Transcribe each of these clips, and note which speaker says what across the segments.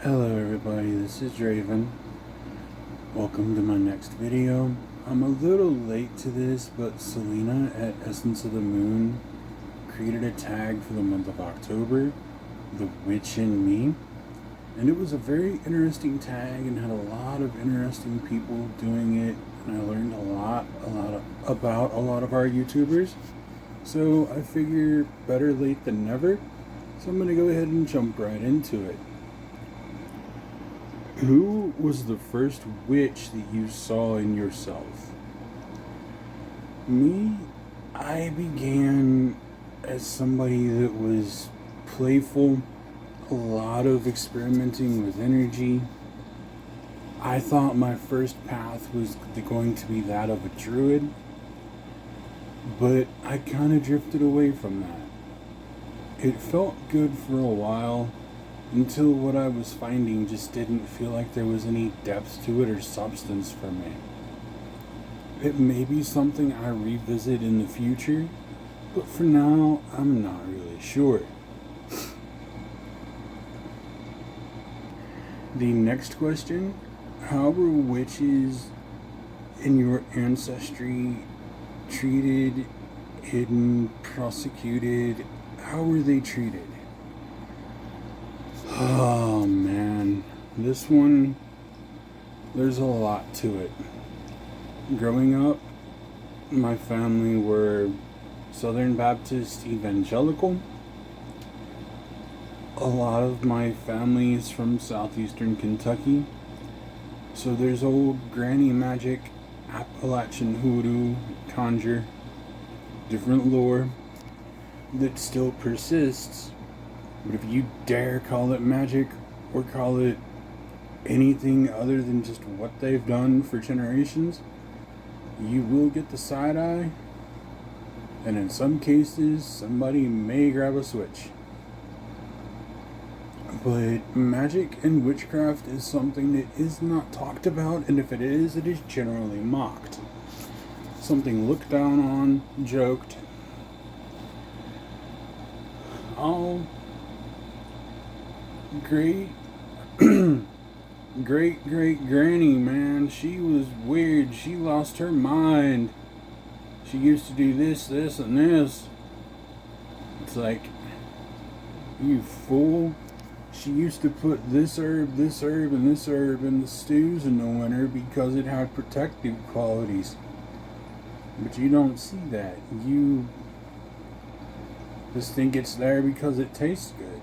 Speaker 1: Hello everybody, this is Draven. Welcome to my next video. I'm a little late to this, but Celina at Essence of the Moon created a tag for the month of October, The Witch in Me. And it was a very interesting tag and had a lot of interesting people doing it. And I learned about a lot of our YouTubers. So I figure better late than never. So I'm going to go ahead and jump right into it. Who was the first witch that you saw in yourself? Me, I began as somebody that was playful, a lot of experimenting with energy. I thought my first path was going to be that of a druid, but I kind of drifted away from that. It felt good for a while, until what I was finding just didn't feel like there was any depth to it or substance for me. It may be something I revisit in the future, but for now, I'm not really sure. The next question, how were witches in your ancestry treated, hidden, prosecuted? How were they treated? Oh man, this one, there's a lot to it. Growing up, my family were Southern Baptist evangelical. A lot of my family is from southeastern Kentucky. So there's old granny magic, Appalachian hoodoo, conjure, different lore that still persists. But if you dare call it magic or call it anything other than just what they've done for generations, you will get the side eye, and in some cases, somebody may grab a switch. But magic and witchcraft is something that is not talked about, and if it is generally mocked. Something looked down on, joked. Great granny, man, she was weird. She lost her mind. She used to do this, and this. It's like, you fool. She used to put this herb, and this herb in the stews in the winter because it had protective qualities. But you don't see that. You just think it's there because it tastes good.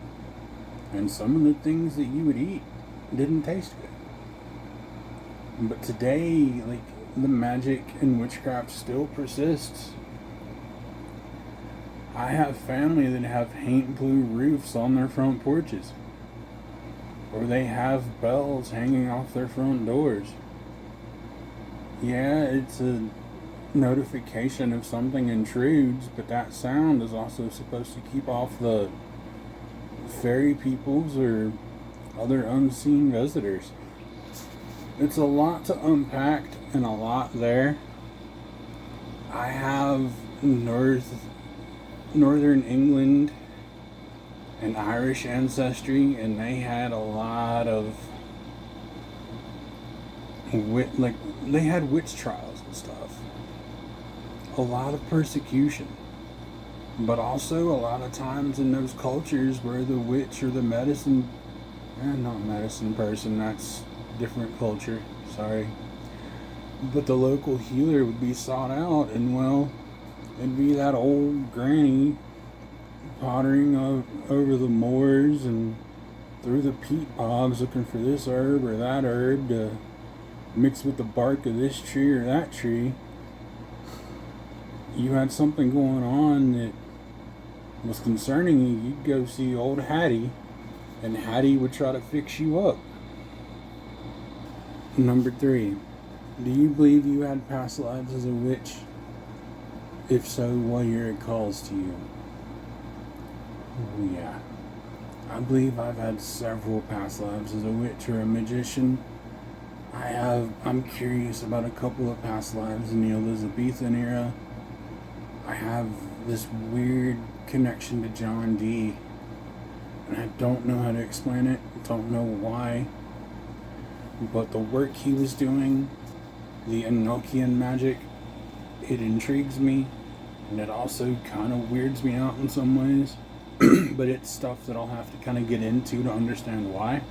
Speaker 1: And some of the things that you would eat didn't taste good. But today, like, the magic and witchcraft still persists. I have family that have paint blue roofs on their front porches. Or they have bells hanging off their front doors. Yeah, it's a notification if something intrudes, but that sound is also supposed to keep off the fairy peoples or other unseen visitors. It's a lot to unpack and a lot there. I have northern England and Irish ancestry, and they had a lot of they had witch trials and stuff. A lot of persecution. But also a lot of times in those cultures where the witch or the not medicine person, that's different culture, sorry. But the local healer would be sought out, and well, it'd be that old granny pottering over the moors and through the peat bogs looking for this herb or that herb to mix with the bark of this tree or that tree. You had something going on that was concerning you, you'd go see old Hattie, and Hattie would try to fix you up. Number 3, do you believe you had past lives as a witch? If so, what year it calls to you? Oh, yeah. I believe I've had several past lives as a witch or a magician. I'm curious about a couple of past lives in the Elizabethan era. I have this weird connection to John Dee, and I don't know how to explain it, Don't know why, but the work he was doing, the Enochian magic, it intrigues me, and it also kind of weirds me out in some ways. But it's stuff that I'll have to kind of get into to understand why.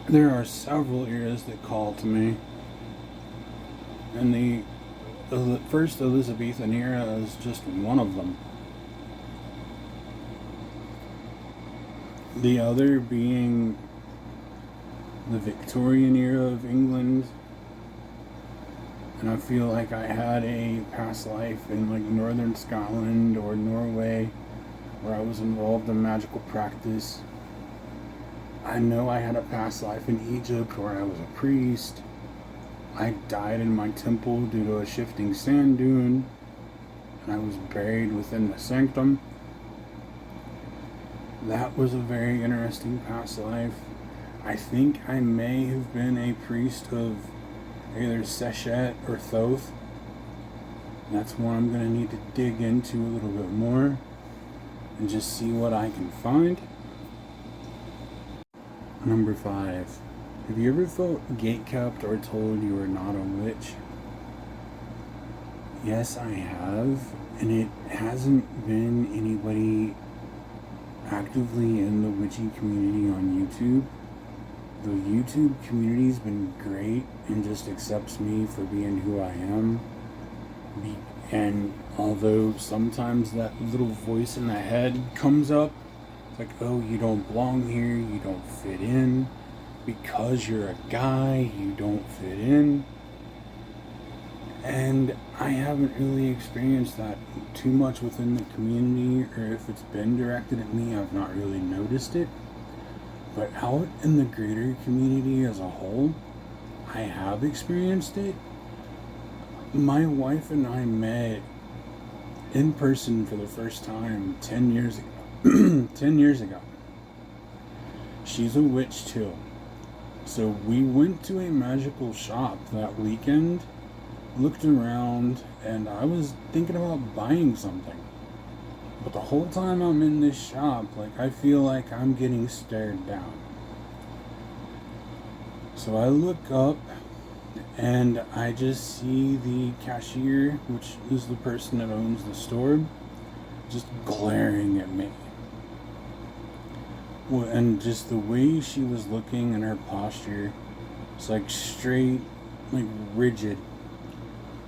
Speaker 1: There are several eras that call to me, and the first Elizabethan era is just one of them. The other being the Victorian era of England. And I feel like I had a past life in like northern Scotland or Norway where I was involved in magical practice. I know I had a past life in Egypt where I was a priest. I died in my temple due to a shifting sand dune, and I was buried within the sanctum. That was a very interesting past life. I think I may have been a priest of either Sechet or Thoth. That's one I'm going to need to dig into a little bit more and just see what I can find. Number 5. Have you ever felt gatekept or told you are not a witch? Yes, I have, and it hasn't been anybody actively in the witchy community on YouTube. The YouTube community's been great and just accepts me for being who I am. And although sometimes that little voice in the head comes up, like, oh, you don't belong here, you don't fit in, because you're a guy, you don't fit in. And I haven't really experienced that too much within the community, or if it's been directed at me, I've not really noticed it. But out in the greater community as a whole, I have experienced it. My wife and I met in person for the first time 10 years ago. 10 years ago. She's a witch too. So we went to a magical shop that weekend, looked around, and I was thinking about buying something. But the whole time I'm in this shop, like, I feel like I'm getting stared down. So I look up and I just see the cashier, which is the person that owns the store, just glaring at me. Well, and just the way she was looking and her posture, it's like straight, like rigid,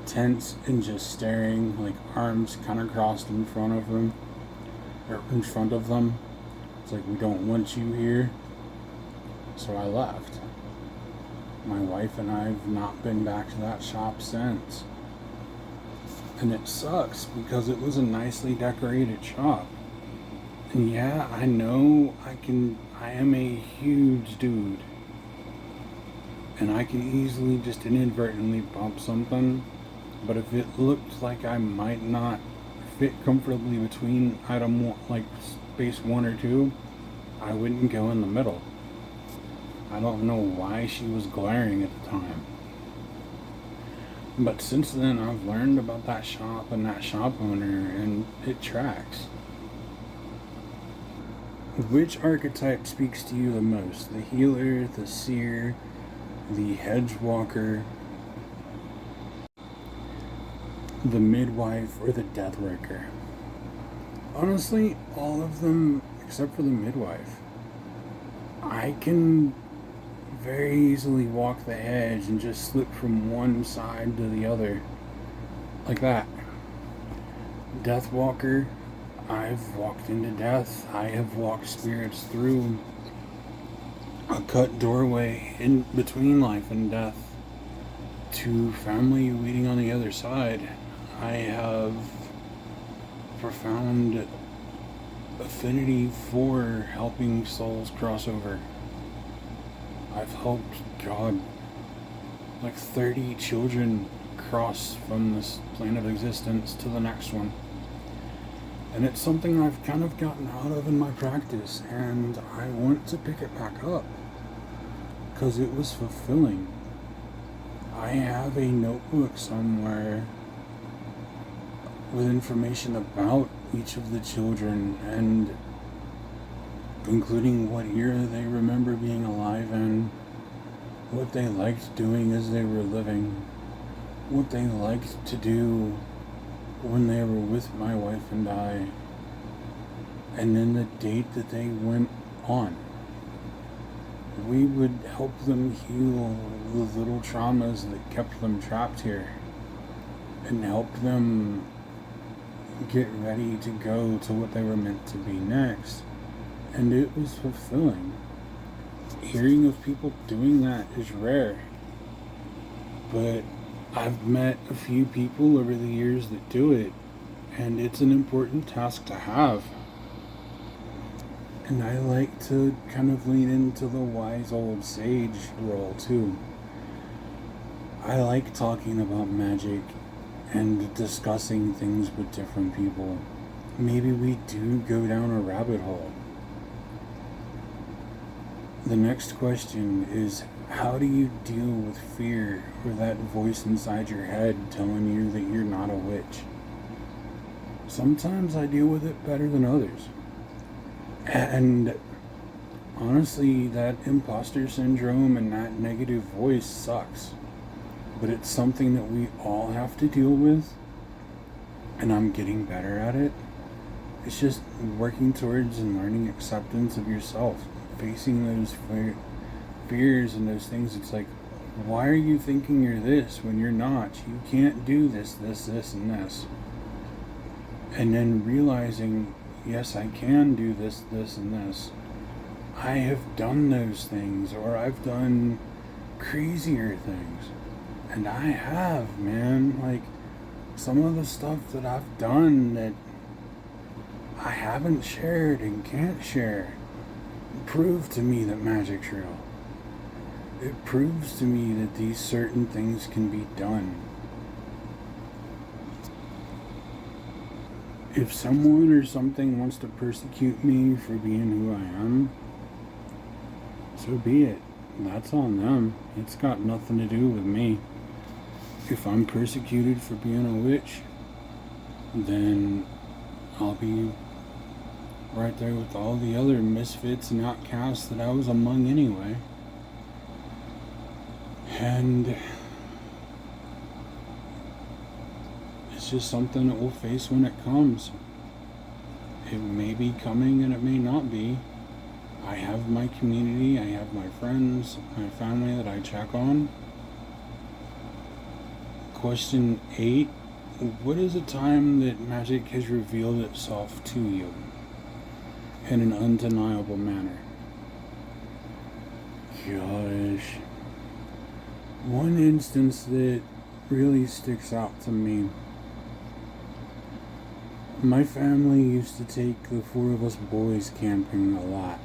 Speaker 1: tense, and just staring, like arms kind of crossed in front of him, or in front of them. It's like, we don't want you here. So I left. My wife and I have not been back to that shop since. And it sucks because it was a nicely decorated shop. And yeah, I know I am a huge dude. And I can easily just inadvertently bump something. But if it looked like I might not fit comfortably between item one, like space 1 or 2, I wouldn't go in the middle. I don't know why she was glaring at the time. But since then, I've learned about that shop and that shop owner, and it tracks. Which archetype speaks to you the most? The healer, the seer, the hedge walker, the midwife, or the death worker? Honestly, all of them except for the midwife. I can very easily walk the hedge and just slip from one side to the other. Like that. Death walker, I've walked into death. I have walked spirits through a cut doorway in between life and death to family waiting on the other side. I have profound affinity for helping souls cross over. I've helped, God, like 30 children cross from this plane of existence to the next one. And it's something I've kind of gotten out of in my practice, and I want to pick it back up because it was fulfilling. I have a notebook somewhere with information about each of the children, and including what era they remember being alive in, what they liked doing as they were living, what they liked to do when they were with my wife and I, and then the date that they went on. We would help them heal the little traumas that kept them trapped here, and help them get ready to go to what they were meant to be next. And it was fulfilling. Hearing of people doing that is rare, but I've met a few people over the years that do it, and it's an important task to have. And I like to kind of lean into the wise old sage role too. I like talking about magic and discussing things with different people. Maybe we do go down a rabbit hole. The next question is, how do you deal with fear or that voice inside your head telling you that you're not a witch? Sometimes I deal with it better than others. And honestly, that imposter syndrome and that negative voice sucks. But it's something that we all have to deal with, and I'm getting better at it. It's just working towards and learning acceptance of yourself, facing those fears and those things. It's like, why are you thinking you're this when you're not? You can't do this, and this. And then realizing, yes, I can do this, and this. I have done those things, or I've done crazier things. And I have, man. Like, some of the stuff that I've done that I haven't shared and can't share proved to me that magic's real. It proves to me that these certain things can be done. If someone or something wants to persecute me for being who I am, so be it. That's on them. It's got nothing to do with me. If I'm persecuted for being a witch, then I'll be right there with all the other misfits and outcasts that I was among anyway. And it's just something that we'll face when it comes. It may be coming and it may not be. I have my community, I have my friends, my family that I check on. Question 8. What is a time that magic has revealed itself to you in an undeniable manner? Gosh. One instance that really sticks out to me. My family used to take the 4 of us boys camping a lot.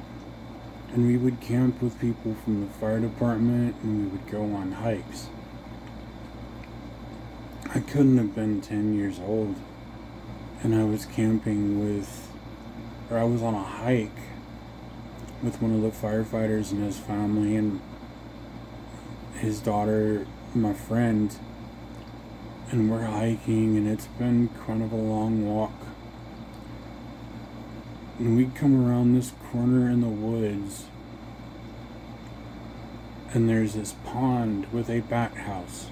Speaker 1: And we would camp with people from the fire department, and we would go on hikes. I couldn't have been 10 years old, and I was I was on a hike with one of the firefighters and his family and his daughter, my friend, and we're hiking, and it's been kind of a long walk. And we'd come around this corner in the woods, and there's this pond with a bat house.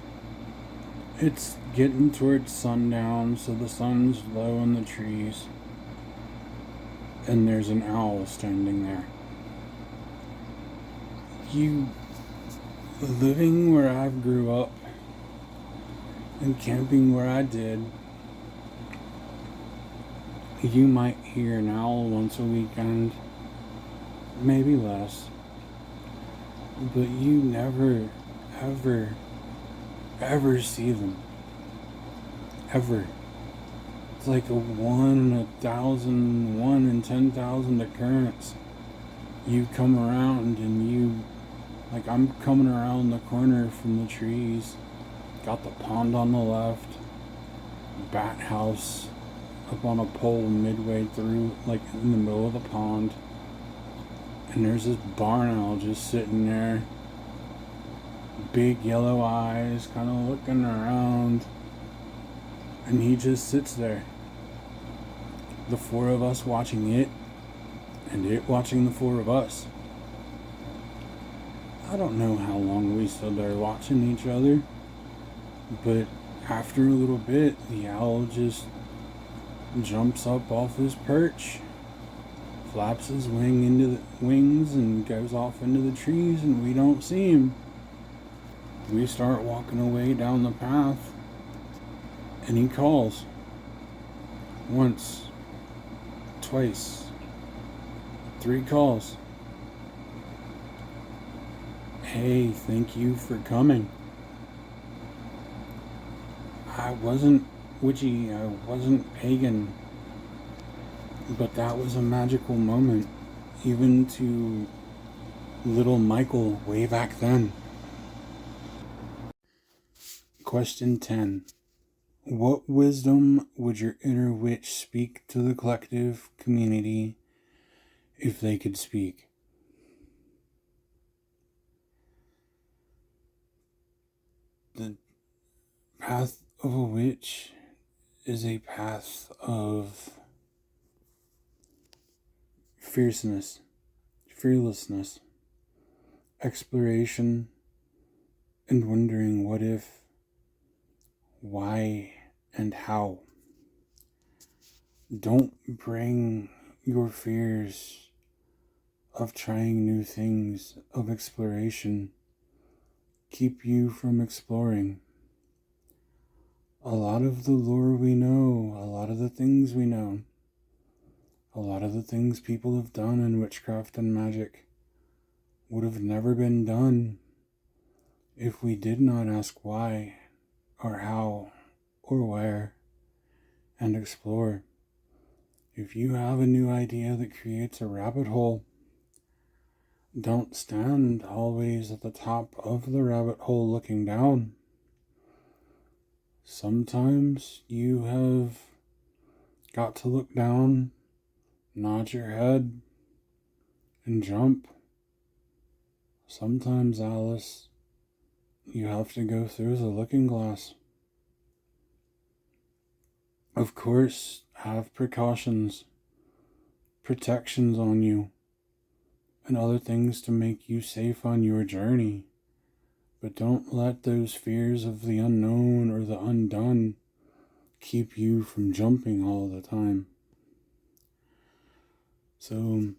Speaker 1: It's getting towards sundown, so the sun's low in the trees, and there's an owl standing there. Living where I grew up and camping where I did, you might hear an owl once a weekend, maybe less, but you never, ever see them. Ever. It's like a 1 in 1,000, 1 in 10,000 occurrence. You come around and I'm coming around the corner from the trees, got the pond on the left, bat house up on a pole midway through, like in the middle of the pond, and there's this barn owl just sitting there, big yellow eyes, kind of looking around, and he just sits there. The 4 of us watching it, and it watching the four of us. I don't know how long we stood there watching each other, but after a little bit, the owl just jumps up off his perch, flaps his wings and goes off into the trees, and we don't see him. We start walking away down the path, and he calls. Once, twice, 3 calls. Hey, thank you for coming. I wasn't witchy, I wasn't pagan, but that was a magical moment, even to little Michael way back then. Question 10. What wisdom would your inner witch speak to the collective community if they could speak? The path of a witch is a path of fierceness, fearlessness, exploration, and wondering what if, why, and how. Don't bring your fears of trying new things, of exploration, keep you from exploring. A lot of the lore we know, a lot of the things we know, a lot of the things people have done in witchcraft and magic would have never been done if we did not ask why, or how, or where, and explore. If you have a new idea that creates a rabbit hole, don't stand always at the top of the rabbit hole looking down. Sometimes you have got to look down, nod your head, and jump. Sometimes, Alice, you have to go through the looking glass. Of course, have precautions, protections on you, and other things to make you safe on your journey. But don't let those fears of the unknown or the undone keep you from jumping all the time. So,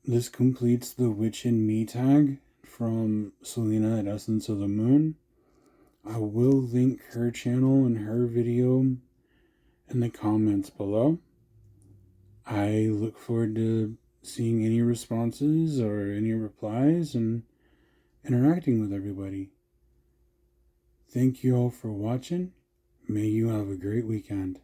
Speaker 1: this completes the Witch in Me tag from Celina at Essence of the Moon. I will link her channel and her video in the comments below. I look forward to seeing any responses or any replies and interacting with everybody. Thank you all for watching. May you have a great weekend.